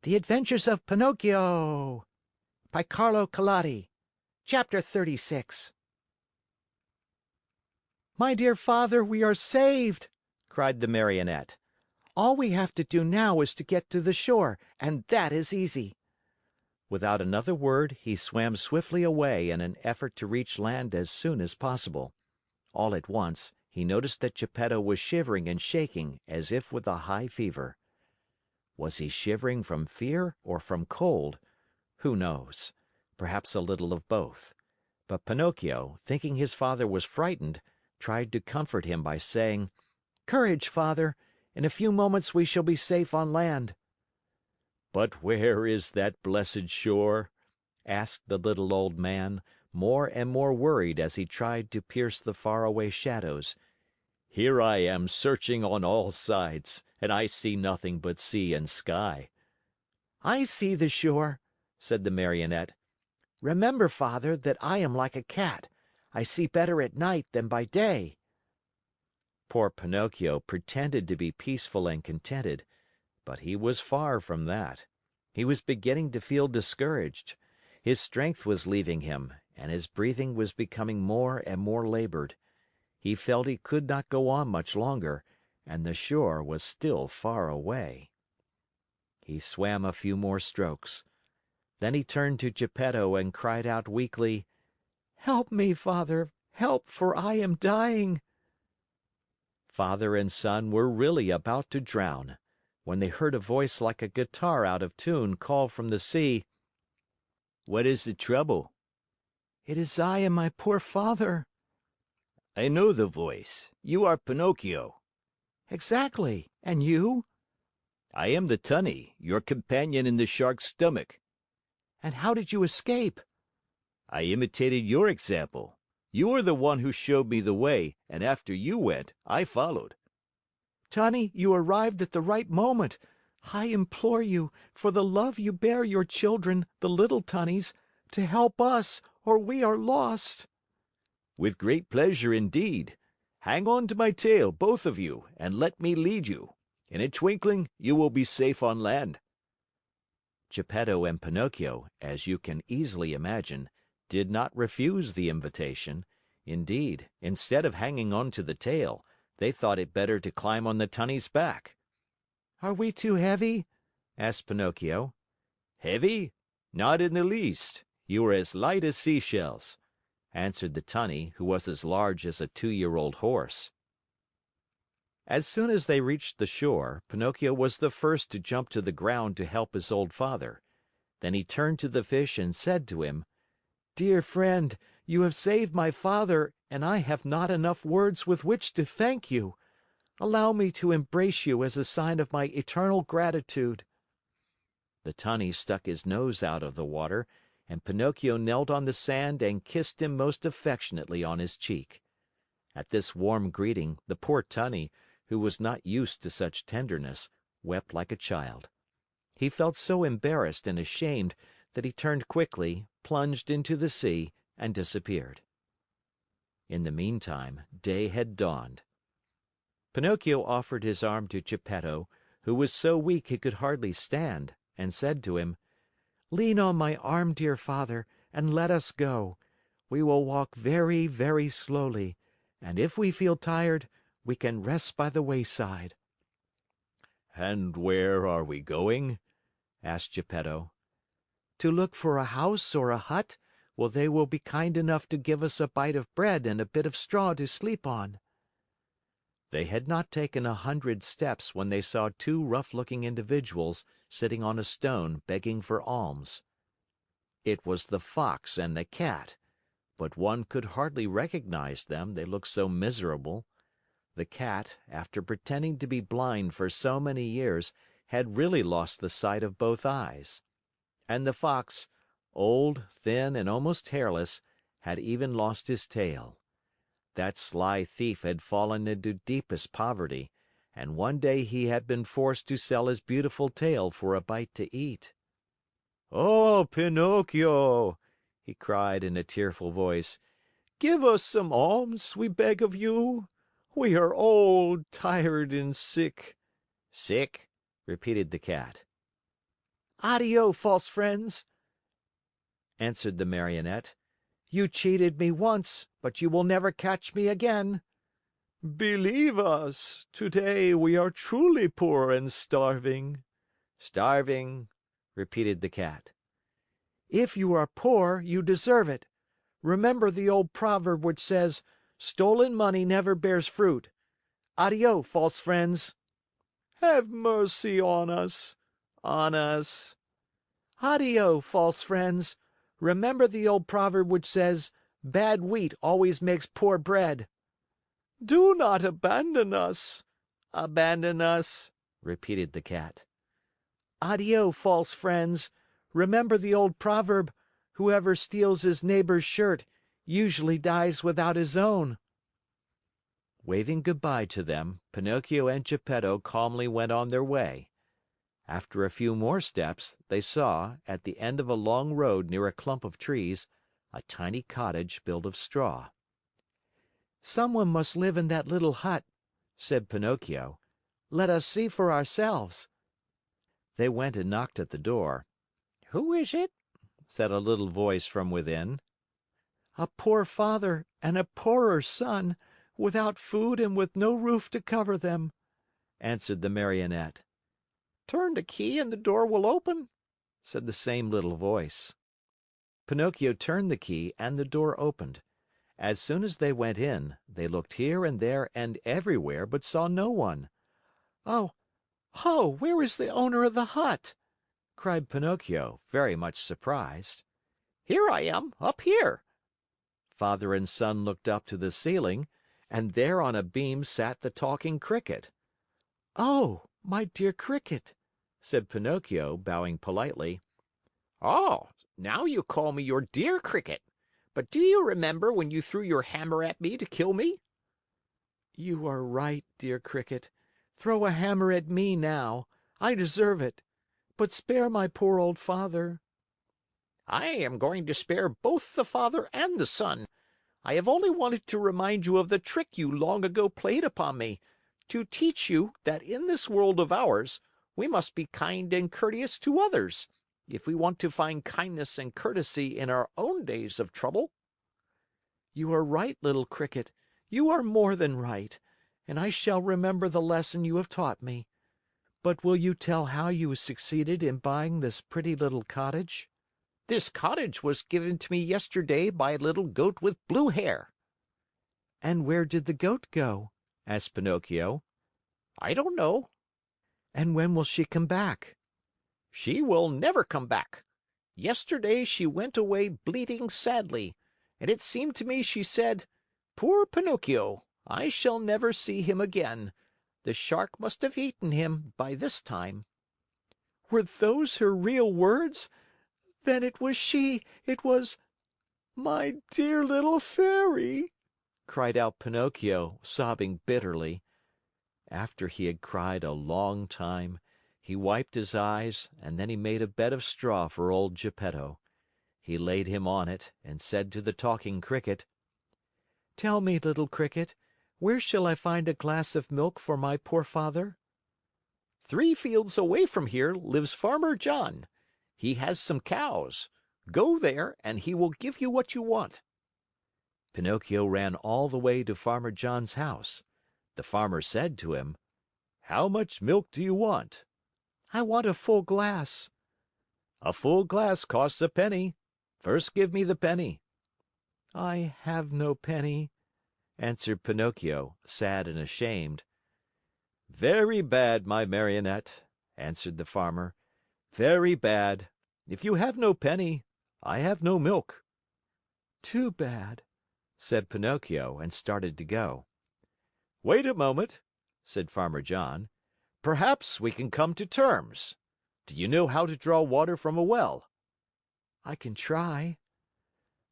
The Adventures of Pinocchio by Carlo Collodi. Chapter 36. My dear father, we are saved! Cried the Marionette. All we have to do now is to get to the shore, and that is easy. Without another word, he swam swiftly away in an effort to reach land as soon as possible. All at once, he noticed that Geppetto was shivering and shaking as if with a high fever. Was he shivering from fear or from cold? Who knows? Perhaps a little of both. But Pinocchio, thinking his father was frightened, tried to comfort him by saying, "Courage, father! In a few moments we shall be safe on land." "But where is that blessed shore?" asked the little old man, more and more worried as he tried to pierce the faraway shadows. "Here I am searching on all sides, and I see nothing but sea and sky." "I see the shore," said the Marionette. "Remember, father, that I am like a cat. I see better at night than by day." Poor Pinocchio pretended to be peaceful and contented, but he was far from that. He was beginning to feel discouraged. His strength was leaving him, and his breathing was becoming more and more labored. He felt he could not go on much longer, and the shore was still far away. He swam a few more strokes. Then he turned to Geppetto and cried out weakly, "Help me, father, help, for I am dying." Father and son were really about to drown, when they heard a voice like a guitar out of tune call from the sea, "What is the trouble?" "It is I and my poor father." "I know the voice. You are Pinocchio." "Exactly. And you?" "I am the tunny, your companion in the shark's stomach." "And how did you escape?" "I imitated your example. You are the one who showed me the way, and after you went, I followed." "Tunny, you arrived at the right moment. I implore you, for the love you bear your children, the little tunnies, to help us, or we are lost." "With great pleasure indeed. Hang on to my tail, both of you, and let me lead you. In a twinkling, you will be safe on land." Geppetto and Pinocchio, as you can easily imagine, did not refuse the invitation. Indeed, instead of hanging on to the tail, they thought it better to climb on the tunny's back. "Are we too heavy?" asked Pinocchio. "Heavy? Not in the least. You are as light as seashells," answered the tunny, who was as large as a 2-year-old horse. As soon as they reached the shore, Pinocchio was the first to jump to the ground to help his old father. Then he turned to the fish and said to him, "Dear friend, you have saved my father, and I have not enough words with which to thank you. Allow me to embrace you as a sign of my eternal gratitude." The tunny stuck his nose out of the water, and Pinocchio knelt on the sand and kissed him most affectionately on his cheek. At this warm greeting, the poor tunny, who was not used to such tenderness, wept like a child. He felt so embarrassed and ashamed that he turned quickly, plunged into the sea, and disappeared. In the meantime, day had dawned. Pinocchio offered his arm to Geppetto, who was so weak he could hardly stand, and said to him, "Lean on my arm, dear father, and let us go. We will walk very, very slowly, and if we feel tired, we can rest by the wayside." "And where are we going?" asked Geppetto. "To look for a house or a hut where they will be kind enough to give us a bite of bread and a bit of straw to sleep on." They had not taken 100 steps when they saw two rough-looking individuals sitting on a stone begging for alms. It was the Fox and the Cat, but one could hardly recognize them, they looked so miserable. The Cat, after pretending to be blind for so many years, had really lost the sight of both eyes. And the Fox, old, thin, and almost hairless, had even lost his tail. That sly thief had fallen into deepest poverty, and one day he had been forced to sell his beautiful tail for a bite to eat. "Oh, Pinocchio!" he cried in a tearful voice. "Give us some alms, we beg of you. We are old, tired, and sick." "Sick?" repeated the Cat. Addio, false friends, answered the Marionette. You cheated me once, but you will never catch me again. Believe us, today we are truly poor and starving. Starving, repeated the Cat. If you are poor, you deserve it. Remember the old proverb which says, stolen money never bears fruit. Addio, false friends. Have mercy on us. On us. Addio, false friends. Remember the old proverb which says, bad wheat always makes poor bread. Do not abandon us. Abandon us, repeated the Cat. Addio, false friends. Remember the old proverb, whoever steals his neighbor's shirt usually dies without his own. Waving goodbye to them, Pinocchio and Geppetto calmly went on their way. After a few more steps, they saw, at the end of a long road near a clump of trees, a tiny cottage built of straw. Someone must live in that little hut, said Pinocchio. Let us see for ourselves. They went and knocked at the door. Who is it? Said a little voice from within. A poor father and a poorer son, without food and with no roof to cover them, answered the Marionette. Turn the key and the door will open, said the same little voice. Pinocchio turned the key and the door opened. As soon as they went in, they looked here and there and everywhere, but saw no one. Oh, oh, where is the owner of the hut? Cried Pinocchio, very much surprised. Here I am, up here. Father and son looked up to the ceiling, and there on a beam sat the talking Cricket. Oh, my dear Cricket, said Pinocchio, bowing politely. Oh, now you call me your dear Cricket. But do you remember when you threw your hammer at me to kill me? You are right, dear Cricket. Throw a hammer at me now. I deserve it. But spare my poor old father. I am going to spare both the father and the son. I have only wanted to remind you of the trick you long ago played upon me, to teach you that in this world of ours we must be kind and courteous to others, if we want to find kindness and courtesy in our own days of trouble. You are right, little Cricket. You are more than right, and I shall remember the lesson you have taught me. But will you tell how you succeeded in buying this pretty little cottage? This cottage was given to me yesterday by a little goat with blue hair. And where did the goat go? Asked Pinocchio. I don't know. And when will she come back? She will never come back. Yesterday she went away bleating sadly, and it seemed to me she said, poor Pinocchio, I shall never see him again. The shark must have eaten him by this time. Were those her real words? Then it was she, it was... My dear little fairy, cried out Pinocchio, sobbing bitterly. After he had cried a long time, he wiped his eyes and then he made a bed of straw for old Geppetto. He laid him on it and said to the talking Cricket, Tell me, little Cricket, where shall I find a glass of milk for my poor father? 3 fields away from here lives Farmer John. He has some cows. Go there and he will give you what you want. Pinocchio ran all the way to Farmer John's house. The farmer said to him, How much milk do you want? I want a full glass. A full glass costs a penny. First give me the penny. I have no penny, answered Pinocchio, sad and ashamed. Very bad, my Marionette, answered the farmer. Very bad. If you have no penny, I have no milk. Too bad, said Pinocchio and started to go. Wait a moment, said Farmer John. Perhaps we can come to terms. Do you know how to draw water from a well? I can try.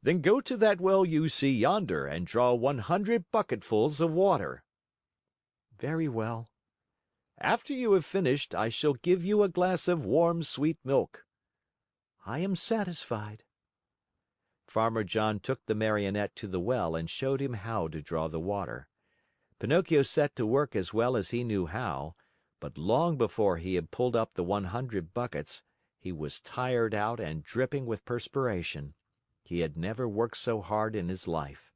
Then go to that well you see yonder and draw 100 bucketfuls of water. Very well. After you have finished, I shall give you a glass of warm, sweet milk. I am satisfied. Farmer John took the Marionette to the well and showed him how to draw the water. Pinocchio set to work as well as he knew how, but long before he had pulled up the 100 buckets, He was tired out and dripping with perspiration. He had never worked so hard in his life.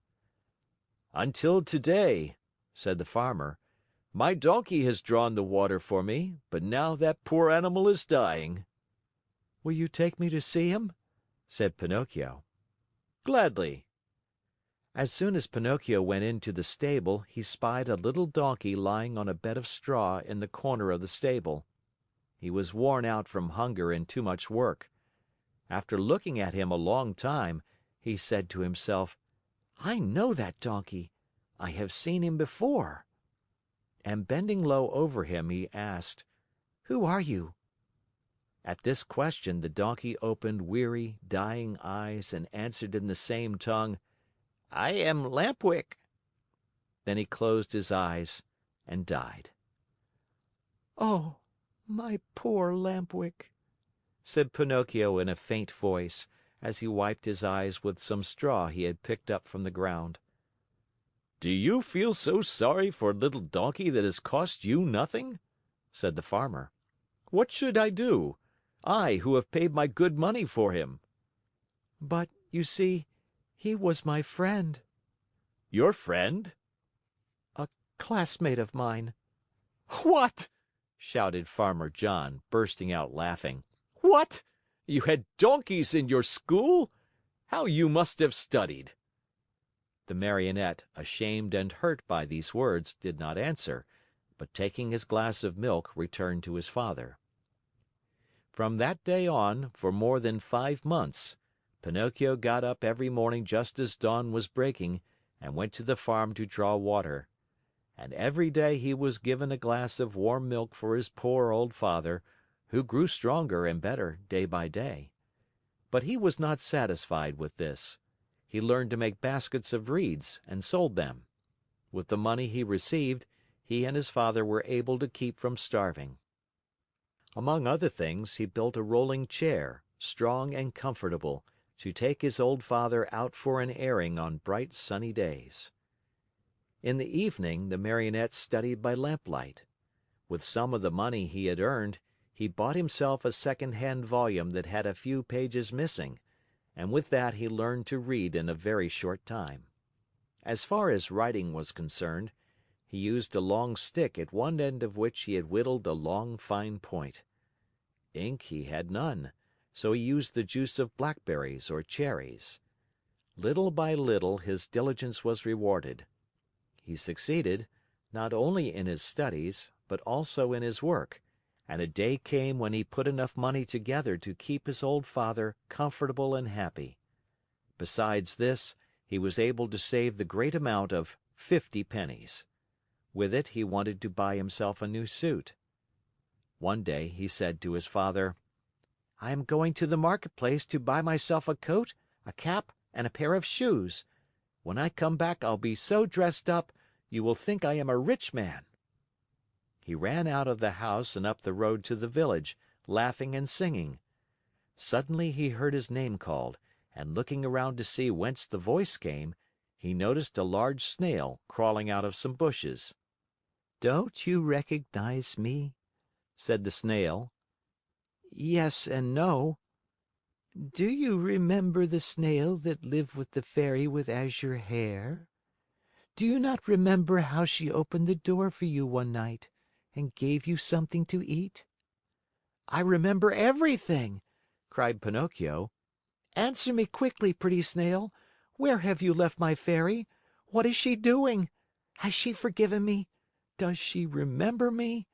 "Until today," said the Farmer, "my donkey has drawn the water for me, but now that poor animal is dying." "Will you take me to see him?" said Pinocchio. "Gladly." As soon as Pinocchio went into the stable, he spied a little donkey lying on a bed of straw in the corner of the stable. He was worn out from hunger and too much work. After looking at him a long time, he said to himself, "I know that donkey. I have seen him before." And bending low over him, he asked, "Who are you?" At this question, the donkey opened weary, dying eyes and answered in the same tongue, "I am Lampwick." Then he closed his eyes and died. "Oh, my poor Lampwick!" said Pinocchio in a faint voice, as he wiped his eyes with some straw he had picked up from the ground. "Do you feel so sorry for a little donkey that has cost you nothing?" said the Farmer. "What should I do? I, who have paid my good money for him." "But, you see, he was my friend." "Your friend?" "A classmate of mine." "What?" shouted Farmer John, bursting out laughing. "What? You had donkeys in your school? How you must have studied!" The Marionette, ashamed and hurt by these words, did not answer, but taking his glass of milk, returned to his father. From that day on, for more than 5 months, Pinocchio got up every morning just as dawn was breaking and went to the farm to draw water. And every day he was given a glass of warm milk for his poor old father, who grew stronger and better day by day. But he was not satisfied with this. He learned to make baskets of reeds and sold them. With the money he received, he and his father were able to keep from starving. Among other things, he built a rolling chair, strong and comfortable, to take his old father out for an airing on bright sunny days. In the evening, the Marionette studied by lamplight. With some of the money he had earned, he bought himself a second-hand volume that had a few pages missing, and with that he learned to read in a very short time. As far as writing was concerned, he used a long stick at one end of which he had whittled a long, fine point. Ink he had none, so he used the juice of blackberries or cherries. Little by little his diligence was rewarded. He succeeded, not only in his studies, but also in his work, and a day came when he put enough money together to keep his old father comfortable and happy. Besides this, he was able to save the great amount of 50 pennies. With it he wanted to buy himself a new suit. One day he said to his father, "I am going to the marketplace to buy myself a coat, a cap, and a pair of shoes. When I come back I'll be so dressed up, you will think I am a rich man." He ran out of the house and up the road to the village, laughing and singing. Suddenly he heard his name called, and looking around to see whence the voice came, he noticed a large Snail crawling out of some bushes. "Don't you recognize me?" said the Snail. "Yes and no." "Do you remember the Snail that lived with the Fairy with azure hair? Do you not remember how she opened the door for you one night and gave you something to eat?" "I remember everything!" cried Pinocchio. "Answer me quickly, pretty Snail. Where have you left my Fairy? What is she doing? Has she forgiven me? Does she remember me?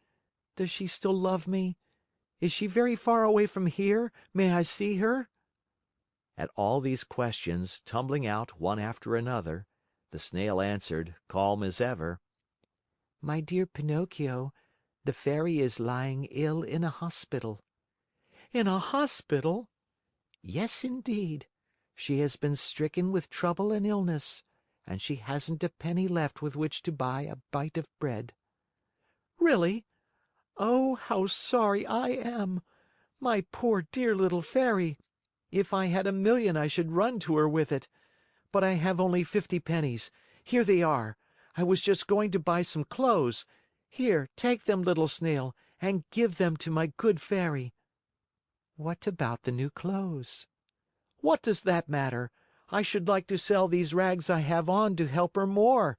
Does she still love me? Is she very far away from here? May I see her?" At all these questions, tumbling out one after another, the Snail answered, calm as ever, "My dear Pinocchio, the Fairy is lying ill in a hospital." "In a hospital?" "Yes, indeed. She has been stricken with trouble and illness, and she hasn't a penny left with which to buy a bite of bread." "Really? Oh, how sorry I am! My poor dear little Fairy! If I had a million I should run to her with it. But I have only 50 pennies. Here they are. I was just going to buy some clothes. Here, take them, little Snail, and give them to my good Fairy." What about the new clothes?" "What does that matter? I should like to sell these rags I have on to help her more.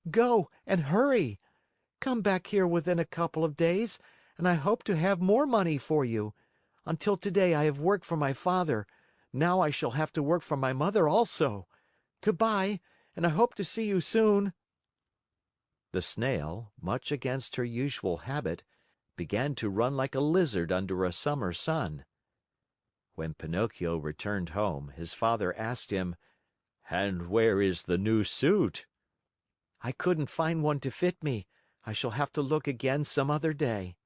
Go, and hurry! Come back here within a couple of days, and I hope to have more money for you. Until today I have worked for my father. Now I shall have to work for my mother also. Good bye, and I hope to see you soon." The Snail, much against her usual habit, began to run like a lizard under a summer sun. When Pinocchio returned home, his father asked him, "And where is the new suit?" "I couldn't find one to fit me. I shall have to look again some other day."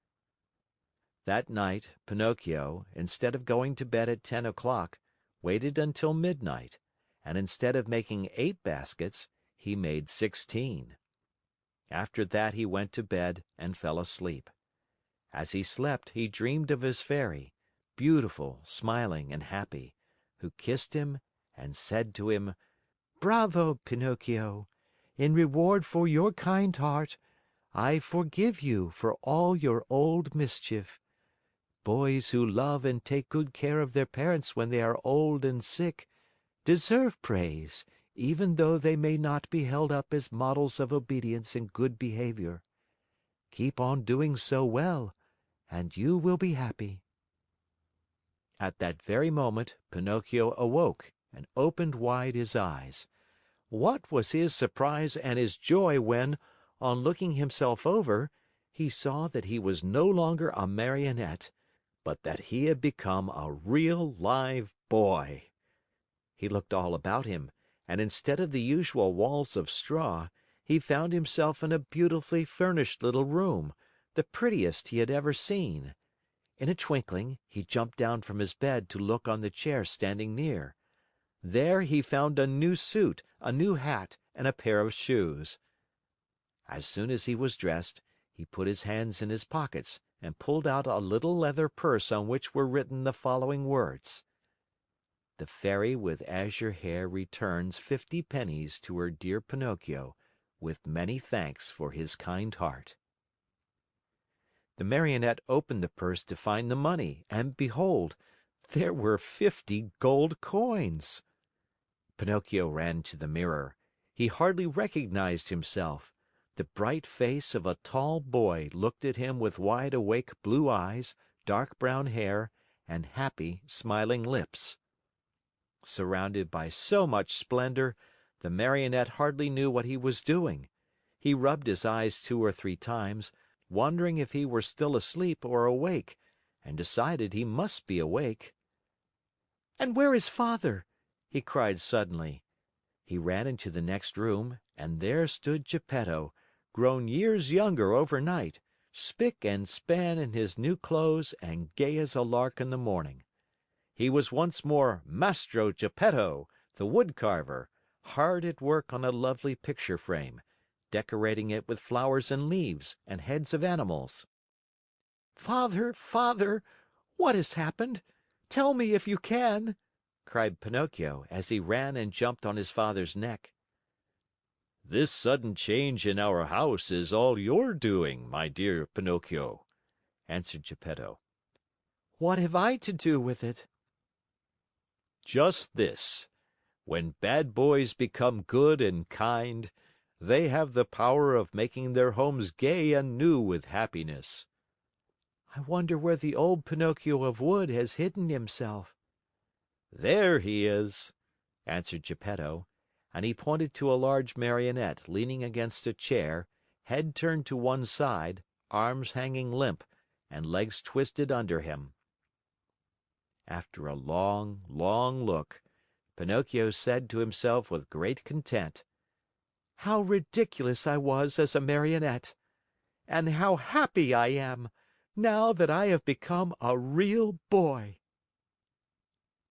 That night, Pinocchio, instead of going to bed at 10 o'clock, waited until midnight, and instead of making 8 baskets, he made 16. After that he went to bed and fell asleep. As he slept, he dreamed of his Fairy, beautiful, smiling, and happy, who kissed him and said to him: "Bravo, Pinocchio! In reward for your kind heart, I forgive you for all your old mischief. Boys who love and take good care of their parents when they are old and sick deserve praise, even though they may not be held up as models of obedience and good behavior. Keep on doing so well, and you will be happy." At that very moment, Pinocchio awoke and opened wide his eyes. What was his surprise and his joy when, on looking himself over, he saw that he was no longer a Marionette, but that he had become a real live boy. He looked all about him, and instead of the usual walls of straw, he found himself in a beautifully furnished little room, the prettiest he had ever seen. In a twinkling, he jumped down from his bed to look on the chair standing near. There he found a new suit, a new hat, and a pair of shoes. As soon as he was dressed, he put his hands in his pockets and pulled out a little leather purse on which were written the following words: "The Fairy with azure hair returns 50 pennies to her dear Pinocchio, with many thanks for his kind heart." The Marionette opened the purse to find the money, and behold, there were 50 gold coins. Pinocchio ran to the mirror. He hardly recognized himself. The bright face of a tall boy looked at him with wide awake blue eyes, dark brown hair, and happy, smiling lips. Surrounded by so much splendor, the Marionette hardly knew what he was doing. He rubbed his eyes 2 or 3 times, wondering if he were still asleep or awake, and decided he must be awake. "And where is Father?" he cried suddenly. He ran into the next room, and there stood Geppetto, grown years younger overnight, spick and span in his new clothes and gay as a lark in the morning. He was once more Mastro Geppetto, the wood carver, hard at work on a lovely picture frame, decorating it with flowers and leaves and heads of animals. "Father, Father, what has happened? Tell me if you can!" cried Pinocchio, as he ran and jumped on his father's neck. "This sudden change in our house is all your doing, my dear Pinocchio," answered Geppetto. "What have I to do with it?" "Just this. When bad boys become good and kind, they have the power of making their homes gay and new with happiness." "I wonder where the old Pinocchio of wood has hidden himself." "There he is," answered Geppetto, and he pointed to a large Marionette leaning against a chair, head turned to one side, arms hanging limp, and legs twisted under him. After a long, long look, Pinocchio said to himself with great content: "How ridiculous I was as a Marionette! And how happy I am, now that I have become a real boy!"